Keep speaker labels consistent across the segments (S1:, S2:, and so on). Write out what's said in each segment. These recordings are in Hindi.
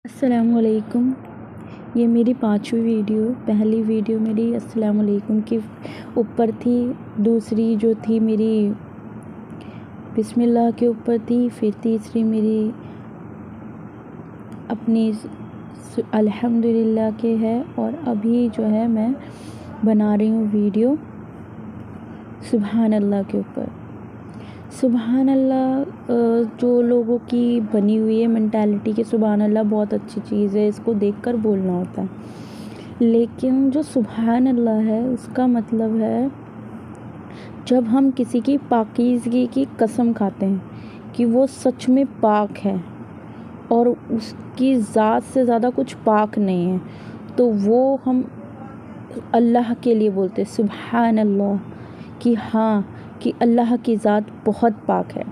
S1: अस्सलामुअलैकुम। ये मेरी 5वीं वीडियो। पहली वीडियो मेरी अस्सलामुअलैकुम के ऊपर थी, दूसरी जो थी मेरी बिस्मिल्लाह के ऊपर थी, फिर तीसरी मेरी अपनी अल्हम्दुलिल्लाह के है, और अभी जो है मैं बना रही हूँ वीडियो सुबहान अल्लाह के ऊपर। सुबहान अल्लाह जो लोगों की बनी हुई है मेंटालिटी कि सुबहान अल्लाह बहुत अच्छी चीज़ है, इसको देखकर बोलना होता है, लेकिन जो सुबहान अल्लाह है उसका मतलब है जब हम किसी की पाकीज़गी की कसम खाते हैं कि वो सच में पाक है और उसकी ज़ात से ज़्यादा कुछ पाक नहीं है, तो वो हम अल्लाह के लिए बोलते हैं सुबहान अल्लाह, कि हाँ, कि अल्लाह की ज़ात बहुत पाक है।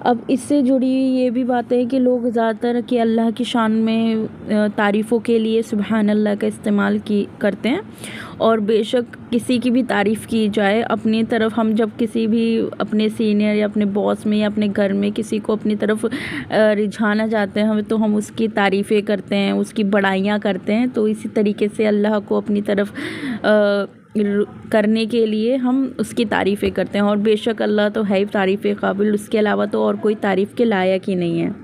S1: अब इससे जुड़ी ये भी बातें हैं कि लोग ज़्यादातर कि अल्लाह की शान में तारीफ़ों के लिए सुबहान अल्लाह का इस्तेमाल करते हैं, और बेशक किसी की भी तारीफ़ की जाए अपनी तरफ, हम जब किसी भी अपने सीनियर या अपने बॉस में या अपने घर में किसी को अपनी तरफ रिझाना चाहते हैं हम, तो हम उसकी तारीफ़ें करते हैं, उसकी बड़ाइयाँ करते हैं। तो इसी तरीके से अल्लाह को अपनी तरफ करने के लिए हम उसकी तारीफ़ें करते हैं, और बेशक अल्लाह तो है ही तारीफ़ काबिल, उसके अलावा तो और कोई तारीफ़ के लायक ही नहीं है।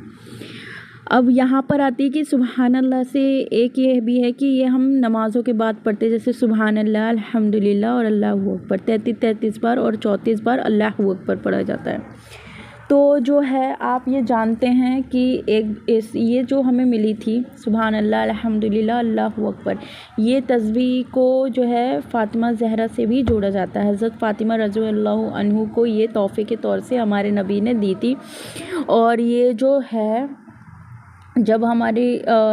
S1: अब यहाँ पर आती है कि सुबहान अल्लाह से एक ये भी है कि ये हम नमाज़ों के बाद पढ़ते हैं, जैसे सुबहान अल्लाह, अल्हम्दुलिल्लाह और अल्लाहू अकबर 33 बार और 34 बार अल्लाहू अकबर पढ़ा जाता है। तो जो है आप ये जानते हैं कि ये जो हमें मिली थी सुबहान अल्लाह, अल्हम्दुलिल्लाह, अल्लाहू अकबर, ये तस्बीह को जो है फ़ातिमा ज़हरा से भी जोड़ा जाता है। हज़रत फ़ातिमा रज़ियल्लाहु अन्हु को ये तोहफ़े के तौर से हमारे नबी ने दी थी, और ये जो है जब हमारी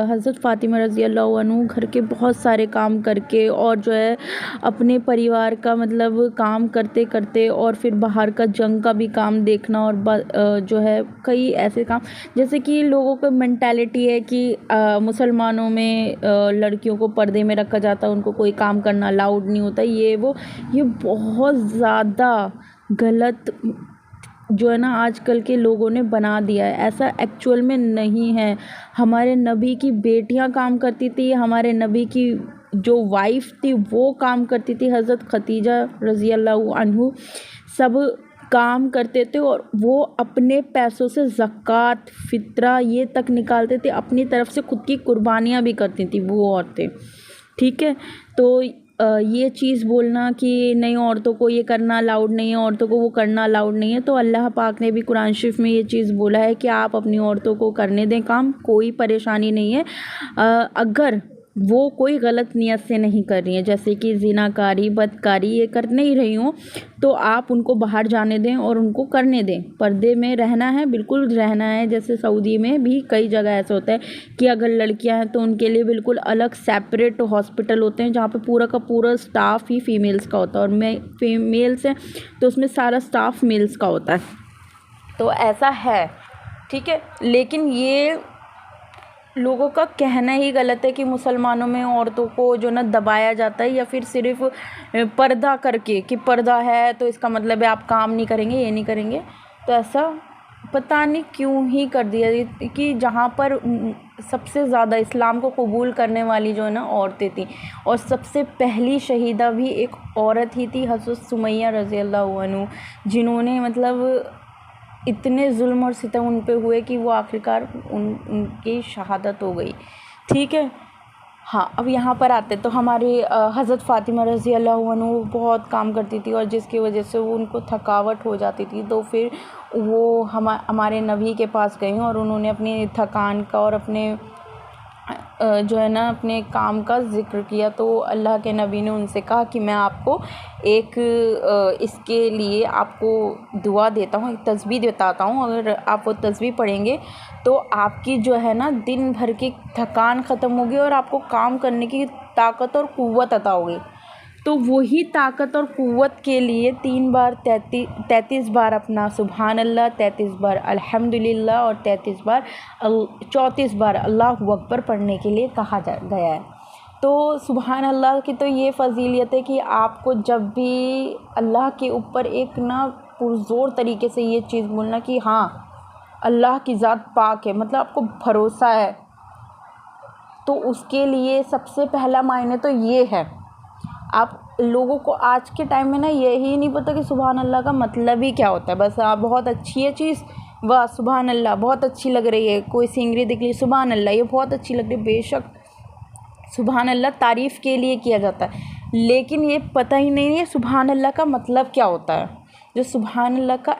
S1: हज़रत फ़ातिमा रज़ियल्लाहु अन्हु घर के बहुत सारे काम करके और जो है अपने परिवार का मतलब काम करते करते और फिर बाहर का जंग का भी काम देखना, और जो है कई ऐसे काम, जैसे कि लोगों का मेंटालिटी है कि मुसलमानों में लड़कियों को पर्दे में रखा जाता है, उनको कोई काम करना अलाउड नहीं होता, ये बहुत ज़्यादा गलत जो है ना आजकल के लोगों ने बना दिया है। ऐसा एक्चुअल में नहीं है। हमारे नबी की बेटियां काम करती थी, हमारे नबी की जो वाइफ थी वो काम करती थी, हज़रत खदीजा रज़ियल्लाहु अन्हु, सब काम करते थे, और वो अपने पैसों से ज़कात, फ़ितरा ये तक निकालते थे, अपनी तरफ से खुद की कुर्बानियाँ भी करती थी वो औरतें। ठीक है, तो ये चीज़ बोलना कि नहीं औरतों को ये करना अलाउड नहीं है, औरतों को वो करना अलाउड नहीं है, तो अल्लाह पाक ने भी कुरान शरीफ में ये चीज़ बोला है कि आप अपनी औरतों को करने दें काम, कोई परेशानी नहीं है, अगर वो कोई गलत नियत से नहीं कर रही हैं, जैसे कि ज़िनाकारी, बदकारी ये कर नहीं रही हों, तो आप उनको बाहर जाने दें और उनको करने दें। पर्दे में रहना है, बिल्कुल रहना है। जैसे सऊदी में भी कई जगह ऐसा होता है कि अगर लड़कियां हैं तो उनके लिए बिल्कुल अलग सेपरेट हॉस्पिटल होते हैं, जहाँ पे पूरा का पूरा स्टाफ ही फीमेल्स का होता है, और फीमेल्स हैं तो उसमें सारा स्टाफ मेल्स का होता है। तो ऐसा है, ठीक है, लेकिन ये लोगों का कहना ही गलत है कि मुसलमानों में औरतों को जो ना दबाया जाता है, या फिर सिर्फ पर्दा करके कि पर्दा है तो इसका मतलब है आप काम नहीं करेंगे, ये नहीं करेंगे। तो ऐसा पता नहीं क्यों ही कर दिया कि जहाँ पर सबसे ज़्यादा इस्लाम को कबूल करने वाली जो है ना औरतें थी, और सबसे पहली शहीदा भी एक औरत ही थी, हज़रत सुमैया रज़ियल्लाहु अन्हु, जिन्होंने मतलब इतने जुल्म और सितम उन पे हुए कि वो आखिरकार उनकी शहादत हो गई। ठीक है, हाँ, अब यहाँ पर आते तो हमारी हज़रत फ़ातिमा रज़ियल्लाहु अन्हु बहुत काम करती थी, और जिसकी वजह से वो उनको थकावट हो जाती थी, तो फिर वो हमारे नबी के पास गई और उन्होंने अपनी थकान का और अपने जो है ना अपने काम का ज़िक्र किया। तो अल्लाह के नबी ने उनसे कहा कि मैं आपको एक इसके लिए आपको दुआ देता हूँ, एक तस्बीह बताता हूँ, अगर आप वो तस्बीह पढ़ेंगे तो आपकी जो है ना दिन भर की थकान ख़त्म होगी और आपको काम करने की ताकत और क़ुव्वत अता होगी। तो वही ताकत और क़ुव्वत के लिए 33 बार अपना सुबहान अल्लाह, 33 बार अल्हम्दुलिल्लाह और 34 बार अल्लाहू अकबर पढ़ने के लिए कहा गया है। तो सुबहान अल्लाह की तो ये फ़जीलियत है कि आपको जब भी अल्लाह के ऊपर एक ना पुरज़ोर तरीके से ये चीज़ बोलना कि हाँ अल्लाह की ज़ात पाक है, मतलब आपको भरोसा है तो उसके लिए सबसे पहला मायने तो ये है। आप लोगों को आज के टाइम में ना यही नहीं पता कि सुभान अल्लाह का मतलब ही क्या होता है। बस आप बहुत अच्छी है चीज़, वाह सुभान अल्लाह, बहुत अच्छी लग रही है, कोई सीनरी दिख रही, सुभान अल्लाह ये बहुत अच्छी लग रही है। बेशक सुभान अल्लाह तारीफ़ के लिए किया जाता है, लेकिन ये पता ही नहीं है सुभान अल्लाह का मतलब क्या होता है। जो सुभान अल्लाह का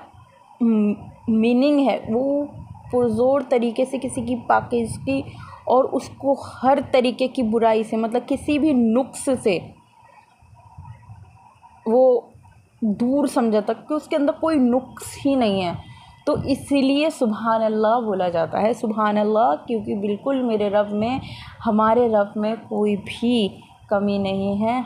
S1: मीनिंग है वो पुरज़ोर तरीके से किसी की पाकीज़गी और उसको हर तरीके की बुराई से, मतलब किसी भी नुक्स से वो दूर समझा तक कि उसके अंदर कोई नुक्स ही नहीं है। तो इसीलिए सुभान अल्लाह बोला जाता है, सुभान अल्लाह, क्योंकि बिल्कुल मेरे रब में, हमारे रब में कोई भी कमी नहीं है।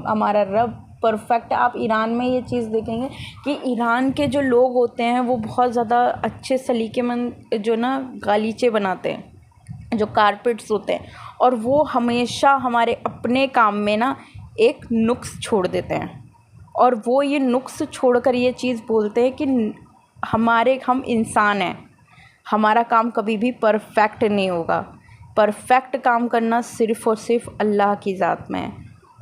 S1: हमारा रब परफेक्ट। आप ईरान में ये चीज़ देखेंगे कि ईरान के जो लोग होते हैं वो बहुत ज़्यादा अच्छे सलीकेमंद जो ना गालीचे बनाते हैं, जो कारपेट्स होते हैं, और वो हमेशा हमारे अपने काम में ना एक नुक्स छोड़ देते हैं, और वो ये नुक्स छोड़कर ये चीज़ बोलते हैं कि हम इंसान हैं, हमारा काम कभी भी परफेक्ट नहीं होगा। परफेक्ट काम करना सिर्फ़ और सिर्फ अल्लाह की ज़ात में है।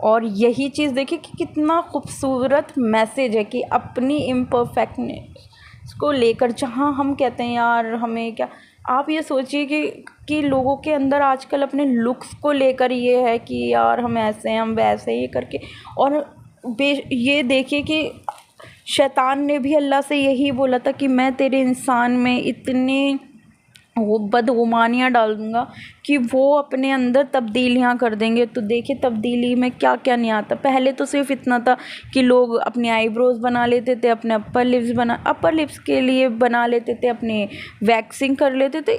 S1: और यही चीज़ देखिए कि कितना खूबसूरत मैसेज है कि अपनी इम्परफेक्टनेस को लेकर, जहाँ हम कहते हैं यार हमें क्या, आप ये सोचिए कि लोगों के अंदर आजकल अपने लुक्स को लेकर ये है कि यार हम ऐसे हैं, हम वैसे, ये करके। और ये देखिए कि शैतान ने भी अल्लाह से यही बोला था कि मैं तेरे इंसान में इतनी वो बदगुमानियाँ डाल दूँगा कि वो अपने अंदर तब्दीलियाँ कर देंगे। तो देखिए तब्दीली में क्या क्या नहीं आता। पहले तो सिर्फ इतना था कि लोग अपने आईब्रोज़ बना लेते थे, अपने अपर लिप्स के लिए बना लेते थे, अपने वैक्सिंग कर लेते थे,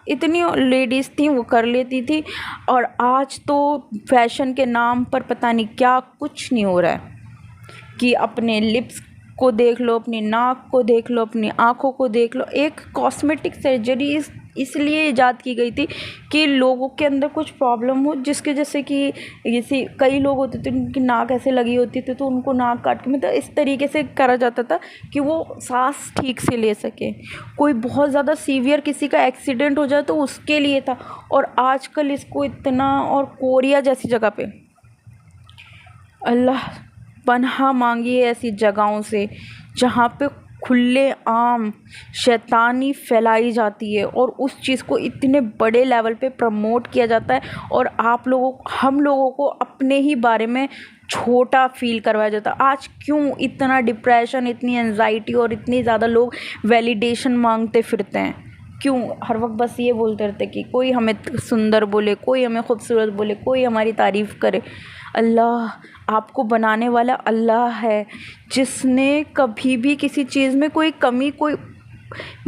S1: इतनी लेडीज़ थी वो कर लेती थी। और आज तो फैशन के नाम पर पता नहीं क्या कुछ नहीं हो रहा है कि अपने लिप्स को देख लो, अपनी नाक को देख लो, अपनी आँखों को देख लो। एक कॉस्मेटिक सर्जरी इसलिए ईजाद की गई थी कि लोगों के अंदर कुछ प्रॉब्लम हो, जिसके जैसे कि जैसे कई लोग होते थे उनकी नाक ऐसे लगी होती थी तो उनको नाक काट के, मतलब इस तरीके से करा जाता था कि वो सांस ठीक से ले सके। कोई बहुत ज़्यादा सीवियर किसी का एक्सीडेंट हो जाए तो उसके लिए था। और आजकल इसको इतना, और कोरिया जैसी जगह पे अल्लाह पनाह मांगिए ऐसी जगहों से जहाँ पे खुले आम शैतानी फैलाई जाती है और उस चीज़ को इतने बड़े लेवल पे प्रमोट किया जाता है, और हम लोगों को अपने ही बारे में छोटा फील करवाया जाता है। आज क्यों इतना डिप्रेशन, इतनी एंजाइटी और इतनी ज़्यादा लोग वैलिडेशन मांगते फिरते हैं? क्यों हर वक्त बस ये बोलते रहते कि कोई हमें सुंदर बोले, कोई हमें खूबसूरत बोले, कोई हमारी तारीफ़ करे। अल्लाह, आपको बनाने वाला अल्लाह है, जिसने कभी भी किसी चीज़ में कोई कमी, कोई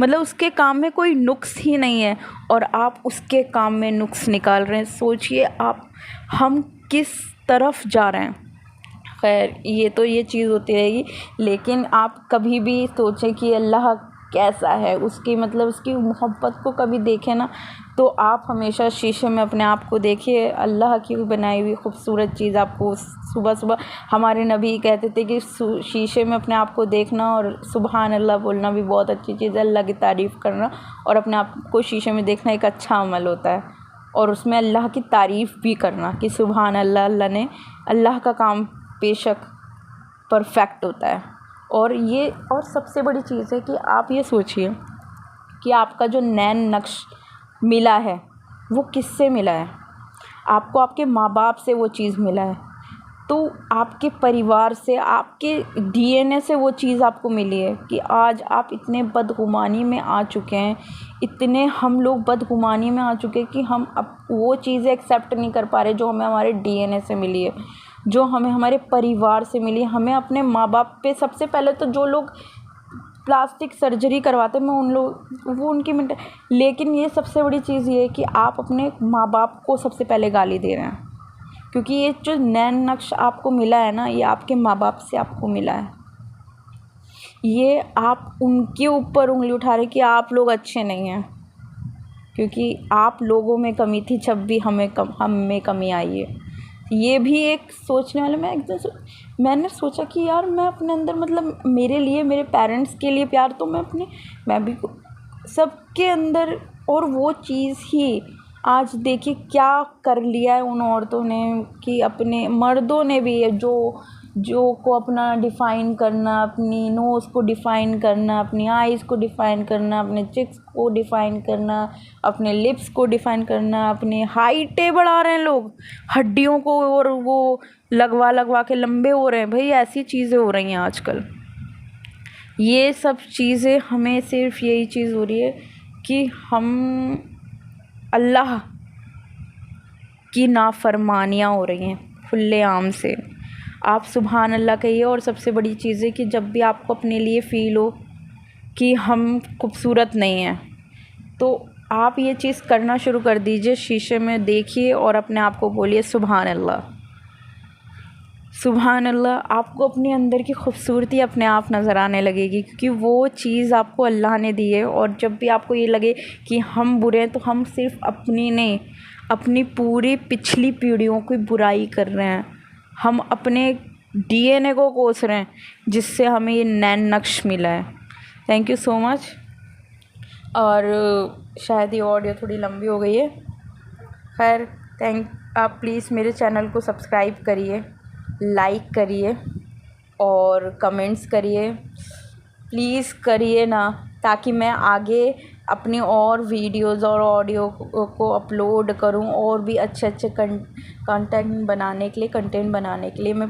S1: मतलब उसके काम में कोई नुक्स ही नहीं है, और आप उसके काम में नुक्स निकाल रहे हैं। सोचिए आप, हम किस तरफ जा रहे हैं। खैर ये चीज़ होती रहेगी, लेकिन आप कभी भी सोचें कि अल्लाह कैसा है, उसकी मतलब उसकी मोहब्बत को कभी देखें ना, तो आप हमेशा शीशे में अपने आप को देखिए। अल्लाह की बनाई हुई खूबसूरत चीज़ आपको सुबह सुबह, हमारे नबी कहते थे कि शीशे में अपने आप को देखना और सुभान अल्लाह बोलना भी बहुत अच्छी चीज़ है। अल्लाह की तारीफ़ करना और अपने आप को शीशे में देखना एक अच्छा अमल होता है, और उसमें अल्लाह की तारीफ़ भी करना कि सुभान अल्लाह, अल्लाह का काम बेशक परफेक्ट होता है। और सबसे बड़ी चीज़ है कि आप ये सोचिए कि आपका जो नैन नक्श मिला है वो किससे मिला है? आपको आपके माँ बाप से वो चीज़ मिला है, तो आपके परिवार से, आपके डीएनए से वो चीज़ आपको मिली है कि आज आप इतने बदगुमानी में आ चुके हैं, इतने हम लोग बदगुमानी में आ चुके हैं कि हम अब वो चीज़ें एक्सेप्ट नहीं कर पा रहे जो हमें हमारे डीएनए से मिली है, जो हमें हमारे परिवार से मिली। हमें अपने माँ बाप पे, सबसे पहले तो जो लोग प्लास्टिक सर्जरी करवाते हैं, वो उनकी मिनट, लेकिन ये सबसे बड़ी चीज़ ये है कि आप अपने माँ बाप को सबसे पहले गाली दे रहे हैं, क्योंकि ये जो नैन नक्श आपको मिला है ना, ये आपके माँ बाप से आपको मिला है। ये आप उनके ऊपर उंगली उठा रहे कि आप लोग अच्छे नहीं हैं, क्योंकि आप लोगों में कमी थी जब भी हम में कमी आई है। ये भी एक सोचने वाला, मैंने सोचा कि यार मैं अपने अंदर, मतलब मेरे लिए, मेरे पेरेंट्स के लिए प्यार तो मैं भी सबके अंदर, और वो चीज़ ही आज देखिए क्या कर लिया है उन औरतों ने कि अपने मर्दों ने भी जो को अपना डिफ़ाइन करना, अपनी नोज़ को डिफ़ाइन करना, अपनी आइज़ को डिफ़ाइन करना, अपने चिक्स को डिफ़ाइन करना, अपने लिप्स को डिफ़ाइन करना, अपनी हाइटें बढ़ा रहे हैं लोग हड्डियों को, और वो लगवा के लंबे हो रहे हैं। भाई ऐसी चीज़ें हो रही हैं आजकल। ये सब चीज़ें हमें सिर्फ यही चीज़ हो रही है कि हम अल्लाह की नाफरमानियाँ हो रही हैं खुलेआम से। आप सुभान अल्लाह कहिए। और सबसे बड़ी चीज़ है कि जब भी आपको अपने लिए फ़ील हो कि हम खूबसूरत नहीं हैं, तो आप ये चीज़ करना शुरू कर दीजिए। शीशे में देखिए और अपने आप को बोलिए सुभान अल्लाह, सुभान अल्लाह। आपको अपने अंदर की खूबसूरती अपने आप नज़र आने लगेगी, क्योंकि वो चीज़ आपको अल्लाह ने दी है। और जब भी आपको ये लगे कि हम बुरे हैं, तो हम सिर्फ अपनी नहीं, अपनी पूरी पिछली पीढ़ियों की बुराई कर रहे हैं। हम अपने DNA को कोस रहे हैं, जिससे हमें ये नैन नक्श मिला है। Thank you so much. और शायद ये ऑडियो थोड़ी लंबी हो गई है। खैर, आप प्लीज़ मेरे चैनल को सब्सक्राइब करिए, लाइक करिए और कमेंट्स करिए, प्लीज़ करिए ना, ताकि मैं आगे अपनी और वीडियोज़ और ऑडियो को अपलोड करूं, और भी अच्छे कंटेंट बनाने के लिए मैं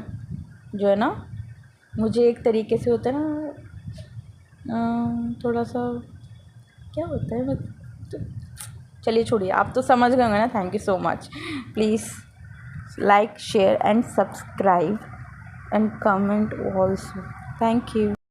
S1: जो है ना, मुझे एक तरीके से होता है ना, थोड़ा सा क्या होता है, तो चलिए छोड़िए, आप तो समझ गए होंगे ना। Thank you so much. Please like, share and subscribe and comment also. Thank you.